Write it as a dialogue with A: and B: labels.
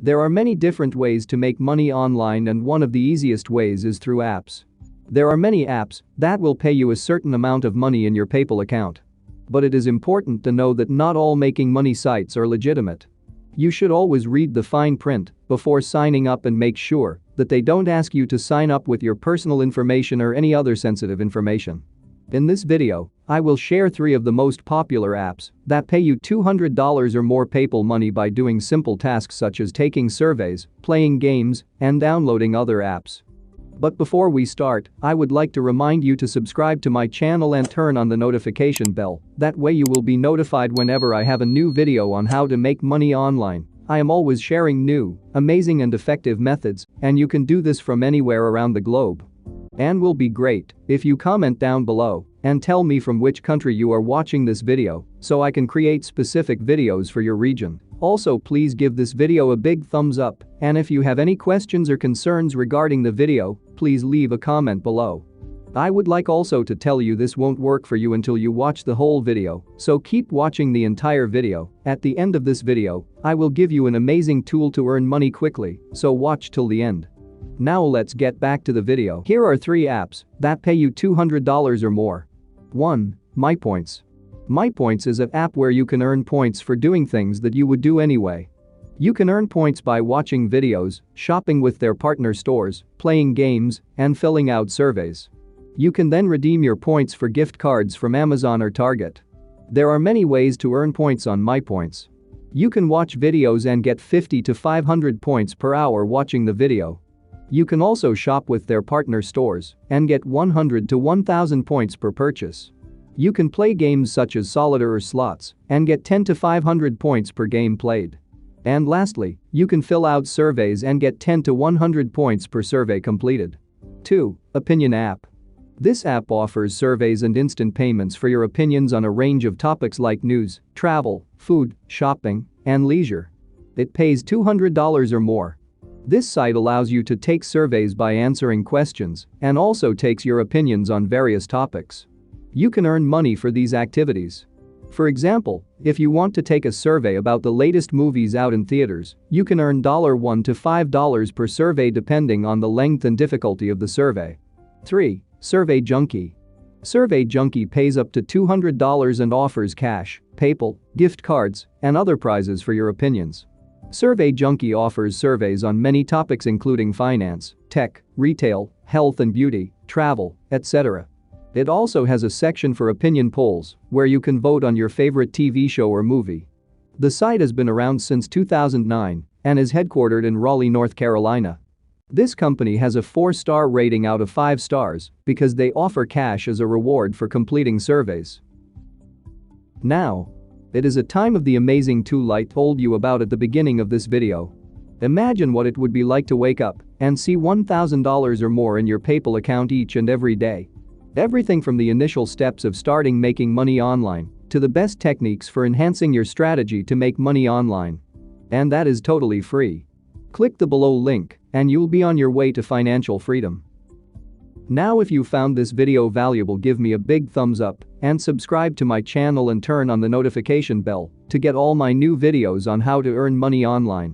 A: There are many different ways to make money online, and one of the easiest ways is through apps. There are many apps that will pay you a certain amount of money in your PayPal account. But it is important to know that not all making money sites are legitimate. You should always read the fine print before signing up and make sure that they don't ask you to sign up with your personal information or any other sensitive information. In this video, I will share 3 of the most popular apps that pay you $200 or more PayPal money by doing simple tasks such as taking surveys, playing games, and downloading other apps. But before we start, I would like to remind you to subscribe to my channel and turn on the notification bell. That way you will be notified whenever I have a new video on how to make money online. I am always sharing new, amazing and effective methods, and you can do this from anywhere around the globe. And will be great if you comment down below and tell me from which country you are watching this video so I can create specific videos for your region. Also, please give this video a big thumbs up, and if you have any questions or concerns regarding the video, please leave a comment below. I would like also to tell you this won't work for you until you watch the whole video, so keep watching the entire video. At the end of this video, I will give you an amazing tool to earn money quickly, so watch till the end. Now let's get back to the video. Here are 3 apps that pay you $200 or more. 1. MyPoints. MyPoints is an app where you can earn points for doing things that you would do anyway. You can earn points by watching videos, shopping with their partner stores, playing games, and filling out surveys. You can then redeem your points for gift cards from Amazon or Target. There are many ways to earn points on MyPoints. You can watch videos and get 50 to 500 points per hour watching the video. You can also shop with their partner stores and get 100 to 1000 points per purchase. You can play games such as solitaire or slots and get 10 to 500 points per game played. And lastly, you can fill out surveys and get 10 to 100 points per survey completed. 2. Opinion app. This app offers surveys and instant payments for your opinions on a range of topics like news, travel, food, shopping, and leisure. It pays $200 or more. This site allows you to take surveys by answering questions and also takes your opinions on various topics. You can earn money for these activities. For example, if you want to take a survey about the latest movies out in theaters, you can earn $1 to $5 per survey depending on the length and difficulty of the survey. 3. Survey Junkie. Survey Junkie pays up to $200 and offers cash, PayPal, gift cards, and other prizes for your opinions. Survey Junkie offers surveys on many topics including finance, tech, retail, health and beauty, travel, etc. It also has a section for opinion polls where you can vote on your favorite TV show or movie. The site has been around since 2009 and is headquartered in Raleigh, North Carolina. This company has a 4-star rating out of 5 stars because they offer cash as a reward for completing surveys. Now, it is a time of the amazing tool I told you about at the beginning of this video. Imagine what it would be like to wake up and see $1,000 or more in your PayPal account each and every day. Everything from the initial steps of starting making money online to the best techniques for enhancing your strategy to make money online. And that is totally free. Click the below link and you'll be on your way to financial freedom. Now if you found this video valuable, give me a big thumbs up and subscribe to my channel and turn on the notification bell to get all my new videos on how to earn money online.